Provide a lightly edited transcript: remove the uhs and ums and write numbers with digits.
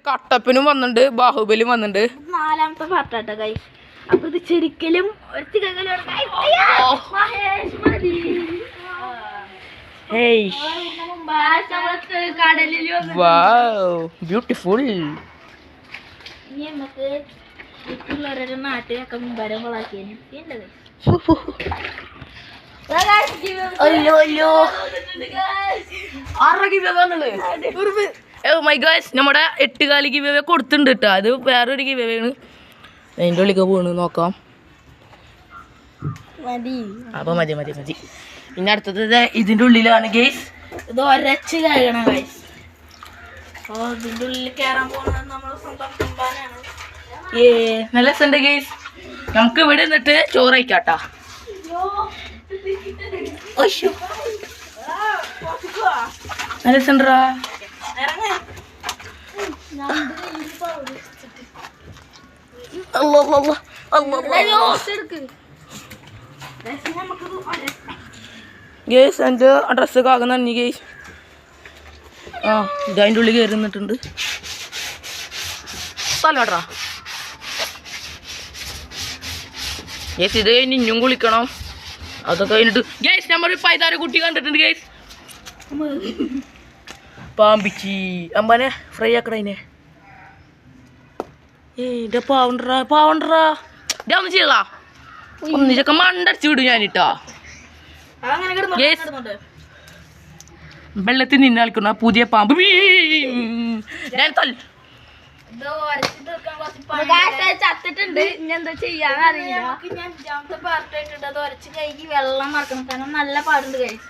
കട്ടപ്പനും വന്നിട്ടുണ്ട്, ബാഹുബലിയും വന്നിട്ടുണ്ട്. 4ാമത്തെ പാർട്ടാട്ടോ ഗൈസ്. അപ്പൊ ഇത് ചെരിക്കലും ബ്യൂട്ടിഫുൾ. ഇനി നമുക്ക് മറ്റുള്ളവരുടെ നാട്ടിലൊക്കെ മുമ്പാരങ്ങളാക്കിയാണ്. നമ്മുടെ 8 കാലി ഗിവ് കൊടുത്തിട്ടുണ്ട് കേട്ടോ. അത് വേറൊരു ഗിവ് ആണ്. അതിൻ്റെ ഉള്ളിലേക്ക് പോണ് നോക്കാം. അപ്പൊ മതി. പിന്നെ അടുത്തത് ഇതിന്റെ ഉള്ളിലാണ് ഗൈസ്. ഇത് ഒരച്ച് കഴിയണം ഗൈസ്. അപ്പൊ ഇതിന്റെ ഉള്ളിൽ കയറാൻ പോകുന്നത് നമ്മള് സ്വന്തം കുമ്പാനാണ്. നല്ല രസമുണ്ട് ഗൈസ്. നമുക്ക് ഇവിടെ നിന്നിട്ട് ചോറ് കഴിക്കാട്ടാ. നല്ല രസമുണ്ടാ. ഗേസ് എൻ്റെ ഡ്രസ്സൊക്കെ ആകുന്ന തന്നെ ഗേസ്. ഇത് അതിൻ്റെ ഉള്ളിൽ കയറി നിന്നിട്ടുണ്ട്. സ്ഥലമാട്ടാ ഗേസ്. ഇത് കഴിഞ്ഞ് ഇനിയും കുളിക്കണം. അതൊക്കെ കഴിഞ്ഞിട്ട് ഗേസ് നമ്മൾ 16 കുട്ടി കണ്ടിട്ടുണ്ട് ഗേസ്. പാമ്പിച്ചി അമ്പാനെ ഫ്രൈ ആക്കണേ. പാവണ്ടറാ ഒന്ന് ചെയ്യലാ. ഒന്നിച്ചൊക്കെ മണ്ടടിച്ച് വിടും ഞാനിട്ടാ. വെള്ളത്തിൽ നിന്ന് കളിക്കുന്ന പുതിയ പാമ്പ്. ചത്തിട്ടുണ്ട്. ഇനി എന്താ ചെയ്യാന്നറിയില്ല. 5ാമത്തെ പാർട്ടായിട്ടുണ്ട്. അത് ഉരച്ച് കൈക്ക് വെള്ളം മറക്കണം. കാരണം നല്ല പാടുണ്ട് ഗൈസ്.